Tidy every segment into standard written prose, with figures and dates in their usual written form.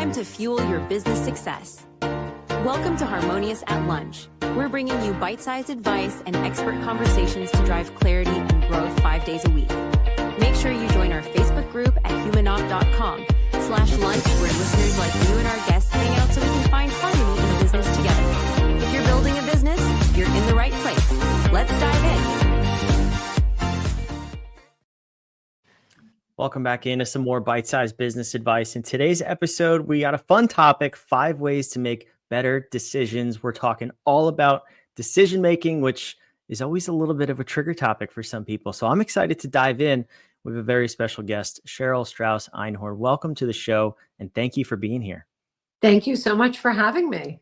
time to fuel your business success. Welcome to Harmonious at Lunch. We're bringing you bite-sized advice and expert conversations to drive clarity and growth 5 days a week. Make sure you join our Facebook group at humanopt.com/lunch, where listeners like you and our guests hang out so we can find harmony in business together. If you're building a business, you're in the right place. Let's dive in. Welcome back into some more bite-sized business advice. In today's episode, we got a fun topic, 5 ways to make better decisions. We're talking all about decision making, which is always a little bit of a trigger topic for some people. So I'm excited to dive in with a very special guest, Cheryl Strauss Einhorn. Welcome to the show, and thank you for being here. Thank you so much for having me.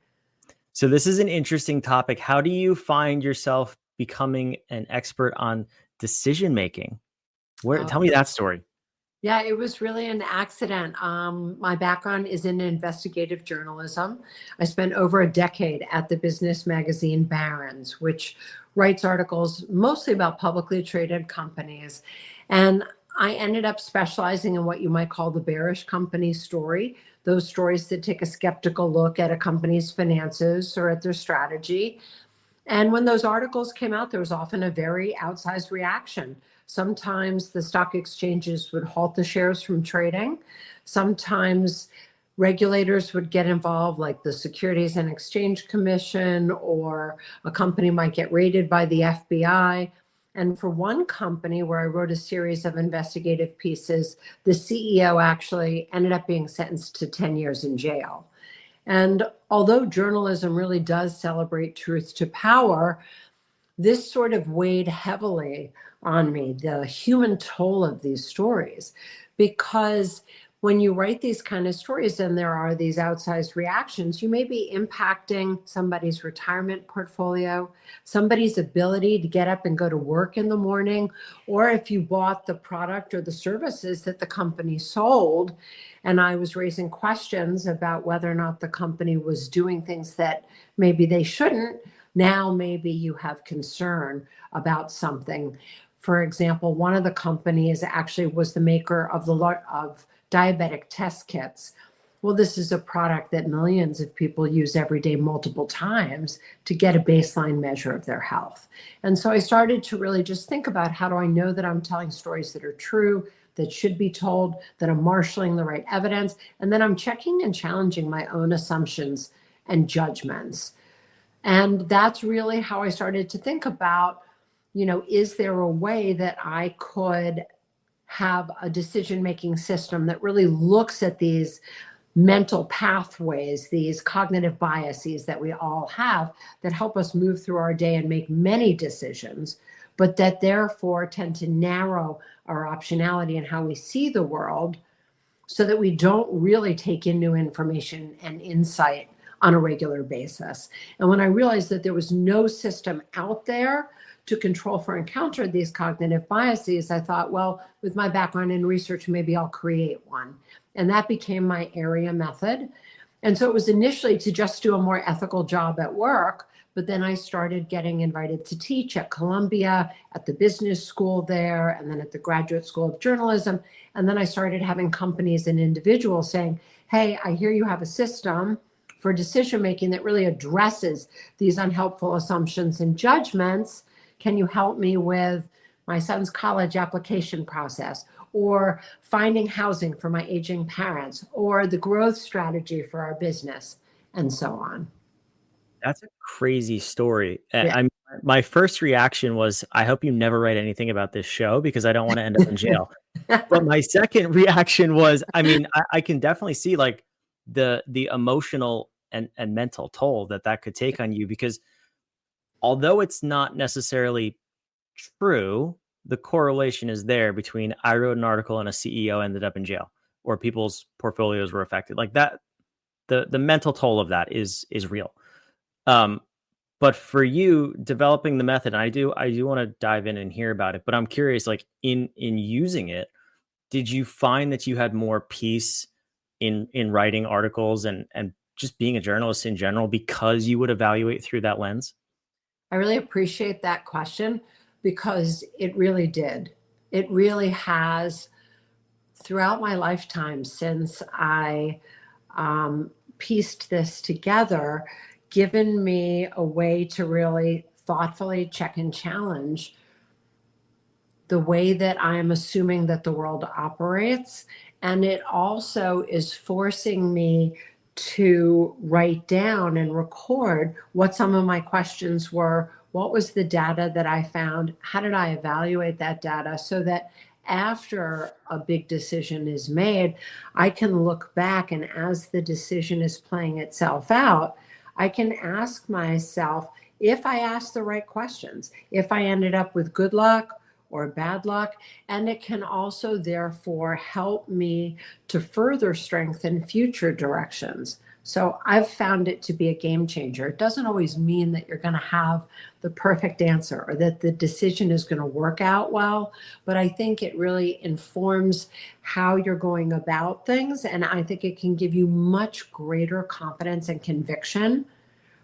So this is an interesting topic. How do you find yourself becoming an expert on decision making? Tell me that story. Yeah, it was really an accident. My background is in investigative journalism. I spent over a decade at the business magazine Barron's, which writes articles mostly about publicly traded companies. And I ended up specializing in what you might call the bearish company story, those stories that take a skeptical look at a company's finances or at their strategy. And when those articles came out, there was often a very outsized reaction. Sometimes the stock exchanges would halt the shares from trading. Sometimes regulators would get involved, like the Securities and Exchange Commission, or a company might get raided by the FBI. And for one company where I wrote a series of investigative pieces, the CEO actually ended up being sentenced to 10 years in jail. And although journalism really does celebrate truth to power, this sort of weighed heavily on me, the human toll of these stories, because when you write these kind of stories and there are these outsized reactions, you may be impacting somebody's retirement portfolio, somebody's ability to get up and go to work in the morning, or if you bought the product or the services that the company sold. And I was raising questions about whether or not the company was doing things that maybe they shouldn't. Now maybe you have concern about something. For example, one of the companies actually was the maker of diabetic test kits. Well, this is a product that millions of people use every day, multiple times, to get a baseline measure of their health. And so I started to really just think about, how do I know that I'm telling stories that are true, that should be told, that I'm marshaling the right evidence, and then I'm checking and challenging my own assumptions and judgments. And that's really how I started to think about, is there a way that I could have a decision-making system that really looks at these mental pathways, these cognitive biases that we all have, that help us move through our day and make many decisions, but that therefore tend to narrow our optionality in how we see the world, so that we don't really take in new information and insight on a regular basis. And when I realized that there was no system out there to control for and counter these cognitive biases, I thought, well, with my background in research, maybe I'll create one. And that became my area method. And so it was initially to just do a more ethical job at work, but then I started getting invited to teach at Columbia, at the business school there, and then at the Graduate School of Journalism. And then I started having companies and individuals saying, hey, I hear you have a system for decision making that really addresses these unhelpful assumptions and judgments. Can you help me with my son's college application process, or finding housing for my aging parents, or the growth strategy for our business, and so on? That's a crazy story. Yeah. My first reaction was, I hope you never write anything about this show, because I don't want to end up in jail. But my second reaction was, I can definitely see like the emotional and mental toll that could take on you, because although it's not necessarily true, the correlation is there between, I wrote an article and a CEO ended up in jail, or people's portfolios were affected. Like that, the mental toll of that is real. But for you developing the method, and I do want to dive in and hear about it, but I'm curious, like in using it, did you find that you had more peace in writing articles and just being a journalist in general, because you would evaluate through that lens? I really appreciate that question, because it really did. It really has, throughout my lifetime since I pieced this together, given me a way to really thoughtfully check and challenge the way that I am assuming that the world operates. And it also is forcing me to write down and record what some of my questions were. What was the data that I found? How did I evaluate that data so that after a big decision is made, I can look back, and as the decision is playing itself out, I can ask myself if I asked the right questions, if I ended up with good luck or bad luck. And it can also therefore help me to further strengthen future directions. So I've found it to be a game changer. It doesn't always mean that you're going to have the perfect answer or that the decision is going to work out well, but I think it really informs how you're going about things. And I think it can give you much greater confidence and conviction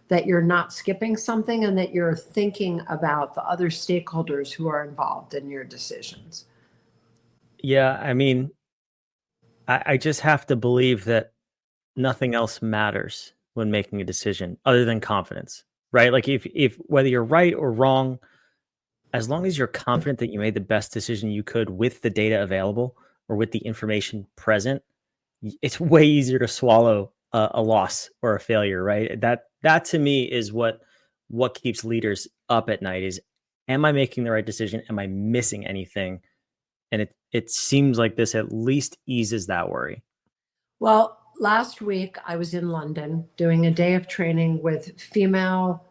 that you're not skipping something and that you're thinking about the other stakeholders who are involved in your decisions. Yeah, I mean, I just have to believe that nothing else matters when making a decision other than confidence, right? Like if whether you're right or wrong, as long as you're confident that you made the best decision you could with the data available or with the information present, it's way easier to swallow a loss or a failure, right? That to me is what keeps leaders up at night is, am I making the right decision? Am I missing anything? And it seems like this at least eases that worry. Well, last week I was in London doing a day of training with female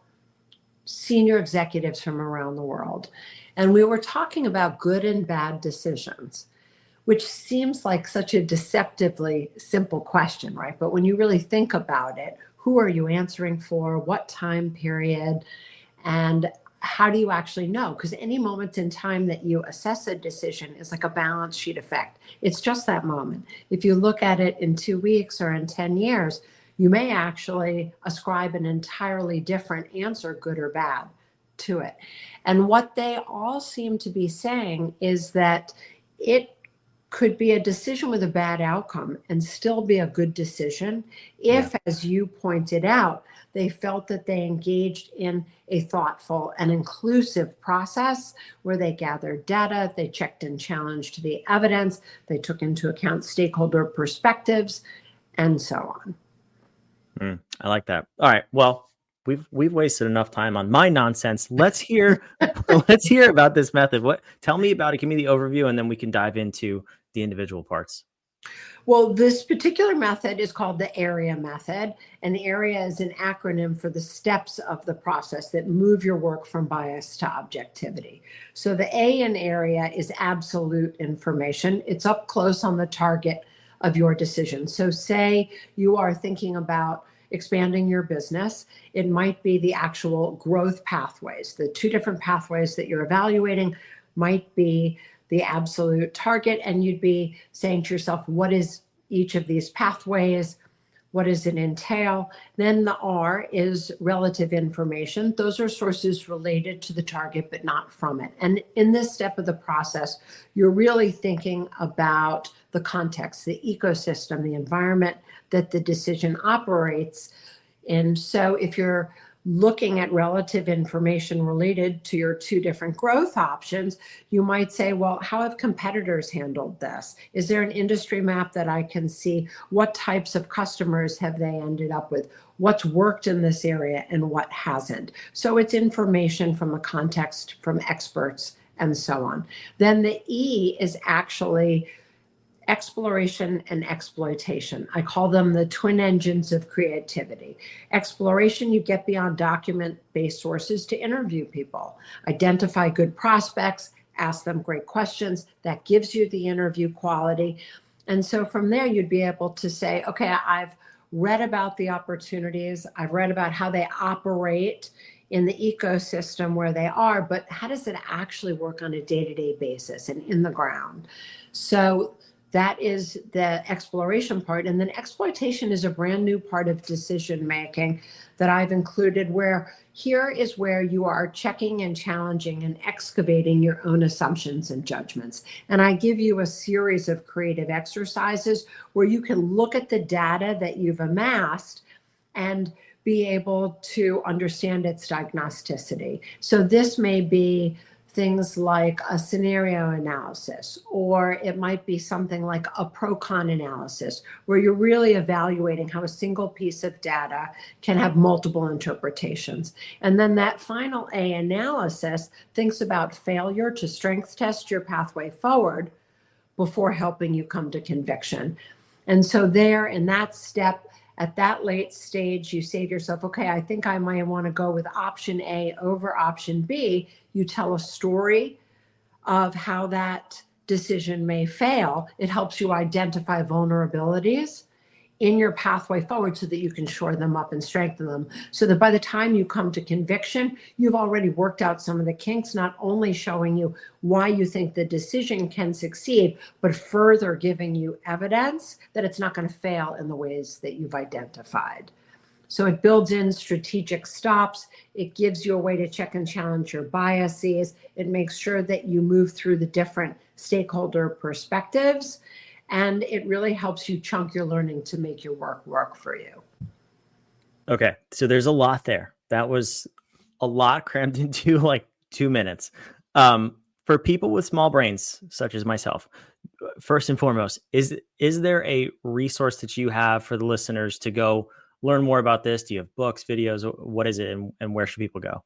senior executives from around the world. And we were talking about good and bad decisions, which seems like such a deceptively simple question, right? But when you really think about it, who are you answering for? What time period? And how do you actually know? Because any moment in time that you assess a decision is like a balance sheet effect. It's just that moment. If you look at it in 2 weeks or in 10 years, you may actually ascribe an entirely different answer, good or bad, to it. And what they all seem to be saying is that it could be a decision with a bad outcome and still be a good decision if, as you pointed out, they felt that they engaged in a thoughtful and inclusive process where they gathered data, they checked and challenged the evidence, they took into account stakeholder perspectives, and so on. I like that. All right. Well, we've wasted enough time on my nonsense. Let's hear about this method. Tell me about it. Give me the overview, and then we can dive into the individual parts. Well, this particular method is called the AREA method, and the AREA is an acronym for the steps of the process that move your work from bias to objectivity. So the A in AREA is absolute information. It's up close on the target of your decision. So say you are thinking about expanding your business, it might be the actual growth pathways. The two different pathways that you're evaluating might be the absolute target, and you'd be saying to yourself, what is each of these pathways? What does it entail? Then the R is relative information. Those are sources related to the target, but not from it. And in this step of the process, you're really thinking about the context, the ecosystem, the environment that the decision operates in. So if you're looking at relative information related to your two different growth options, you might say, well, how have competitors handled this? Is there an industry map that I can see? What types of customers have they ended up with? What's worked in this area and what hasn't? So it's information from a context, from experts, and so on. Then the E is actually exploration and exploitation. I call them the twin engines of creativity. Exploration, you get beyond document-based sources to interview people, identify good prospects, ask them great questions. That gives you the interview quality. And so from there, you'd be able to say, okay, I've read about the opportunities. I've read about how they operate in the ecosystem where they are, but how does it actually work on a day-to-day basis and in the ground? So That is the exploration part. And then exploitation is a brand new part of decision making that I've included, where here is where you are checking and challenging and excavating your own assumptions and judgments. And I give you a series of creative exercises where you can look at the data that you've amassed and be able to understand its diagnosticity. So this may be things like a scenario analysis, or it might be something like a pro-con analysis, where you're really evaluating how a single piece of data can have multiple interpretations. And then that final A analysis thinks about failure to strength test your pathway forward before helping you come to conviction. And so there, in that step, at that late stage, you say to yourself, okay, I think I might want to go with option A over option B. You tell a story of how that decision may fail. It helps you identify vulnerabilities in your pathway forward so that you can shore them up and strengthen them, so that by the time you come to conviction, you've already worked out some of the kinks, not only showing you why you think the decision can succeed, but further giving you evidence that it's not going to fail in the ways that you've identified. So it builds in strategic stops. It gives you a way to check and challenge your biases. It makes sure that you move through the different stakeholder perspectives. And it really helps you chunk your learning to make your work for you. Okay, so there's a lot there. That was a lot crammed into like 2 minutes. For people with small brains, such as myself, first and foremost, is there a resource that you have for the listeners to go learn more about this? Do you have books, videos? What is it, and where should people go?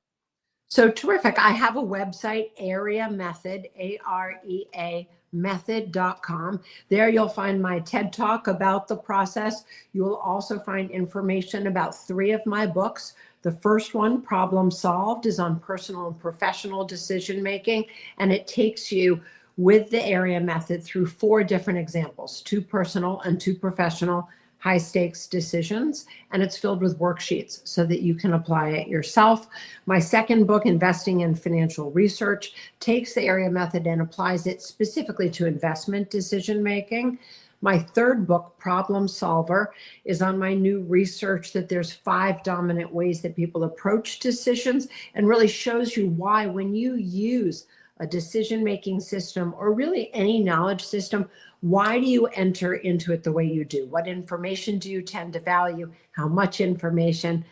So terrific. I have a website, Area Method, AREA method.com. There you'll find my TED Talk about the process. You'll also find information about 3 of my books. The first one, Problem Solved, is on personal and professional decision making, and it takes you with the Area Method through 4 different examples, 2 personal and 2 professional high stakes decisions, and it's filled with worksheets so that you can apply it yourself. My second book, Investing in Financial Research, takes the Area Method and applies it specifically to investment decision making. My third book, Problem Solver, is on my new research that there's 5 dominant ways that people approach decisions, and really shows you why, when you use a decision-making system, or really any knowledge system, why do you enter into it the way you do? What information do you tend to value? How much information?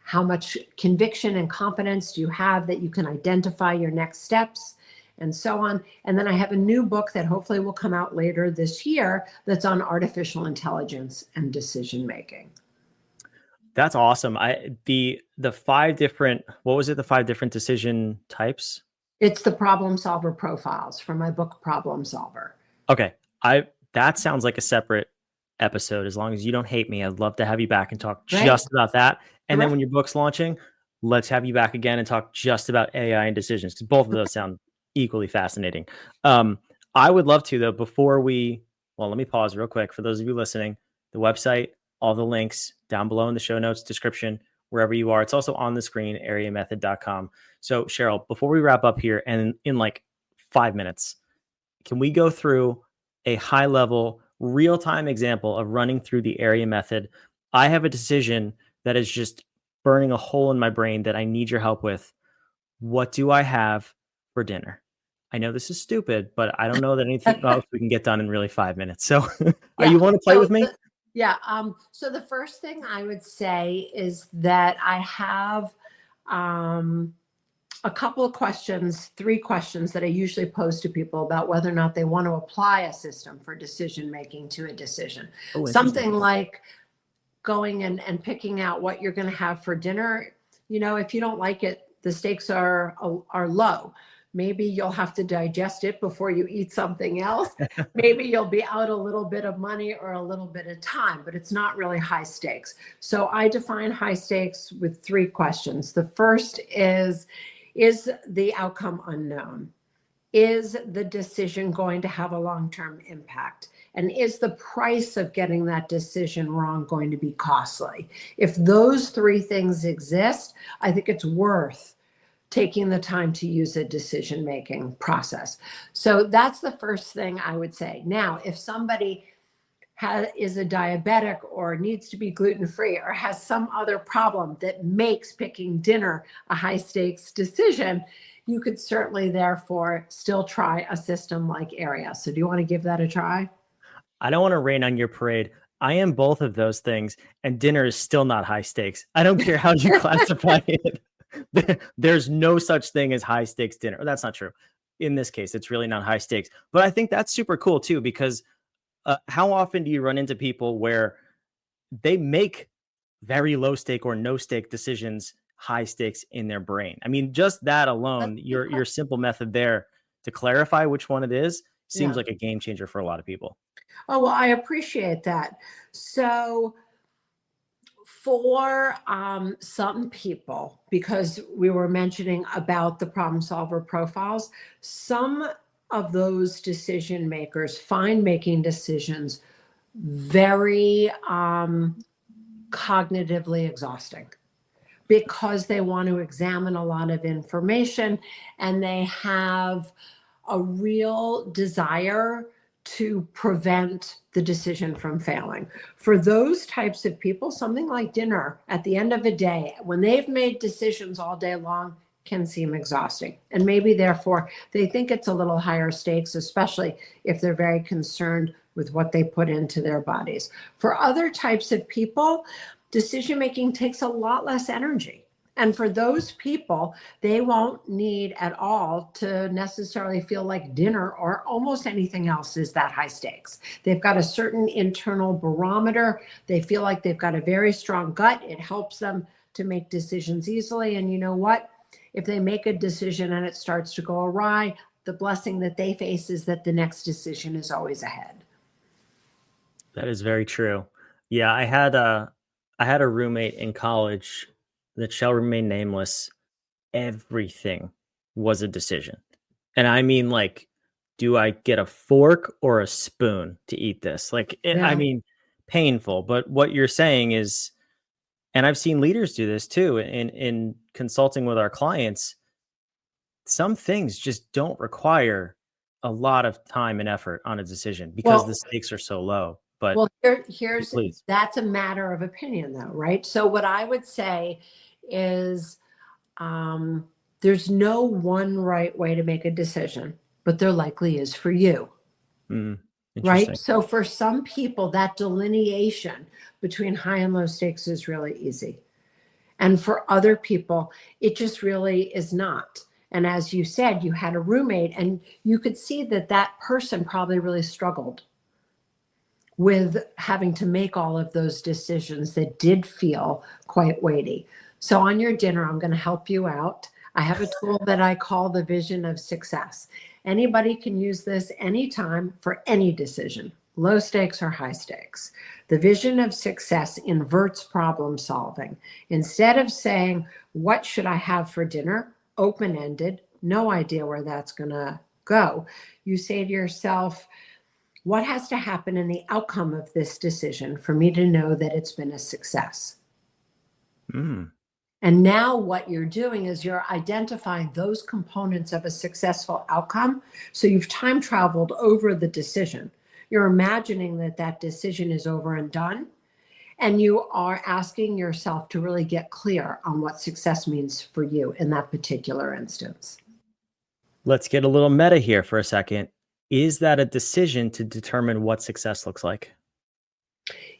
How much conviction and confidence do you have that you can identify your next steps? And so on. And then I have a new book that hopefully will come out later this year that's on artificial intelligence and decision making. That's awesome. The 5 different, what was it? The 5 different decision types? It's the problem solver profiles from my book, Problem Solver. Okay. That sounds like a separate episode. As long as you don't hate me, I'd love to have you back and talk just about that. And then when your book's launching, let's have you back again and talk just about AI and decisions, because both of those sound equally fascinating. I would love to, though, let me pause real quick. For those of you listening, the website, all the links down below in the show notes, description, wherever you are. It's also on the screen, areamethod.com. So Cheryl, before we wrap up here, and in like 5 minutes, can we go through a high level, real-time example of running through the Area Method? I have a decision that is just burning a hole in my brain that I need your help with. What do I have for dinner? I know this is stupid, but I don't know that anything else we can get done in really 5 minutes. So you want to play with me? So the first thing I would say is that I have a couple of questions, 3 questions that I usually pose to people about whether or not they want to apply a system for decision making to a decision. Something like going and picking out what you're going to have for dinner. You know, if you don't like it, the stakes are low. Maybe you'll have to digest it before you eat something else. Maybe you'll be out a little bit of money or a little bit of time, but it's not really high stakes. So I define high stakes with 3 questions. The first is the outcome unknown? Is the decision going to have a long-term impact? And is the price of getting that decision wrong going to be costly? If those 3 things exist, I think it's worth taking the time to use a decision-making process. So that's the first thing I would say. Now, if somebody is a diabetic or needs to be gluten-free or has some other problem that makes picking dinner a high stakes decision, you could certainly therefore still try a system like AREA. So do you want to give that a try? I don't want to rain on your parade. I am both of those things, and dinner is still not high stakes. I don't care how you classify it. There's no such thing as high stakes dinner. That's not true. In this case, it's really not high stakes. But I think that's super cool too, because how often do you run into people where they make very low stake or no stake decisions high stakes in their brain? I mean, just that alone, your simple method there to clarify which one it is seems like a game changer for a lot of people. Oh, well, I appreciate that. So for some people, because we were mentioning about the problem solver profiles, some of those decision makers find making decisions very cognitively exhausting because they want to examine a lot of information and they have a real desire to prevent the decision from failing. For those types of people, something like dinner at the end of a day, when they've made decisions all day long, can seem exhausting. And maybe therefore they think it's a little higher stakes, especially if they're very concerned with what they put into their bodies. For other types of people, decision making takes a lot less energy. And for those people, they won't need at all to necessarily feel like dinner or almost anything else is that high stakes. They've got a certain internal barometer. They feel like they've got a very strong gut. It helps them to make decisions easily. And you know what? If they make a decision and it starts to go awry, the blessing that they face is that the next decision is always ahead. That is very true. Yeah, I had a roommate in college that shall remain nameless. Everything was a decision. And I mean, like, do I get a fork or a spoon to eat this? Like, I mean, painful. But what you're saying is, and I've seen leaders do this too in consulting with our clients, some things just don't require a lot of time and effort on a decision because the stakes are so low. But here's that's a matter of opinion though, right? So what I would say is there's no one right way to make a decision, but there likely is for you. Right? So for some people, that delineation between high and low stakes is really easy. And for other people, it just really is not. And as you said, you had a roommate and you could see that that person probably really struggled with having to make all of those decisions that did feel quite weighty. So on your dinner, I'm going to help you out. I have a tool that I call the vision of success. Anybody can use this anytime for any decision, low stakes or high stakes. The vision of success inverts problem solving. Instead of saying, what should I have for dinner? Open-ended, no idea where that's going to go. You say to yourself, what has to happen in the outcome of this decision for me to know that it's been a success? And now what you're doing is you're identifying those components of a successful outcome. So you've time traveled over the decision. You're imagining that that decision is over and done. And you are asking yourself to really get clear on what success means for you in that particular instance. Let's get a little meta here for a second. Is that a decision to determine what success looks like?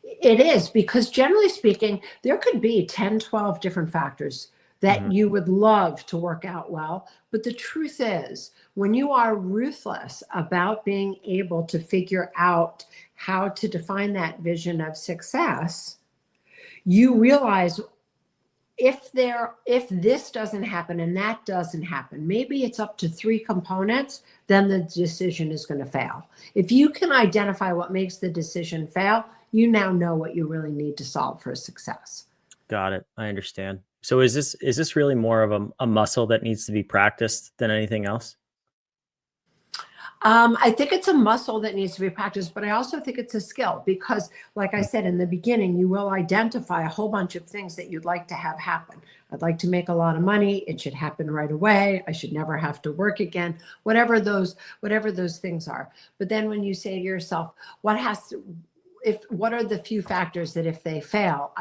It is, because generally speaking, there could be 10, 12 different factors that you would love to work out well. But the truth is, when you are ruthless about being able to figure out how to define that vision of success, you realize if this doesn't happen and that doesn't happen, maybe it's up to 3 components, then the decision is going to fail. If you can identify what makes the decision fail, you now know what you really need to solve for success. Got it. I understand. So is this really more of a muscle that needs to be practiced than anything else? I think it's a muscle that needs to be practiced, but I also think it's a skill because, like I said in the beginning, you will identify a whole bunch of things that you'd like to have happen. I'd like to make a lot of money. It should happen right away. I should never have to work again, whatever those things are. But then when you say to yourself, what are the few factors that if they fail,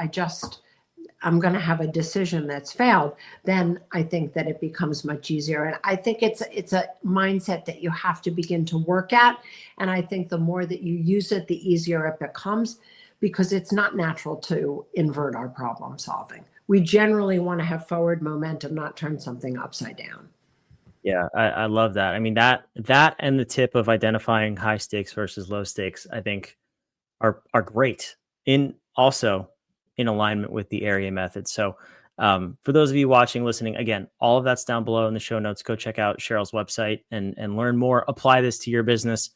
I'm going to have a decision that's failed, then I think that it becomes much easier. And I think it's a mindset that you have to begin to work at. And I think the more that you use it, the easier it becomes, because it's not natural to invert our problem solving. We generally want to have forward momentum, not turn something upside down. Yeah, I love that. I mean, that and the tip of identifying high stakes versus low stakes, I think are great also in alignment with the area method. So for those of you watching, listening, again, all of that's down below in the show notes. Go check out Cheryl's website and learn more. Apply this to your business.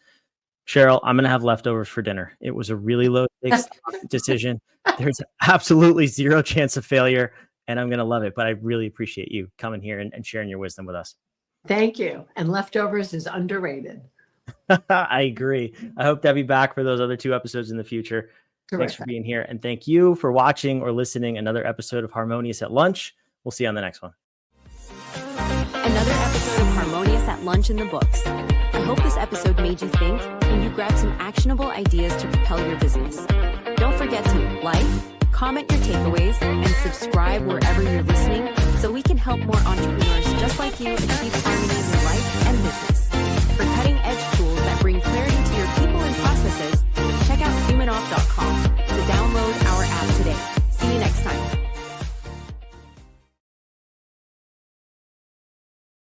Cheryl, I'm going to have leftovers for dinner. It was a really low stakes decision. There's absolutely zero chance of failure, and I'm going to love it. But I really appreciate you coming here and sharing your wisdom with us. Thank you. And leftovers is underrated. I agree. I hope to have you back for those other 2 episodes in the future. Terrific. Thanks for being here. And thank you for watching or listening another episode of Harmonious at Lunch. We'll see you on the next one. Another episode of Harmonious at Lunch in the books. I hope this episode made you think and you grabbed some actionable ideas to propel your business. Don't forget to like, comment your takeaways, and subscribe wherever you're listening so we can help more entrepreneurs just like you achieve harmony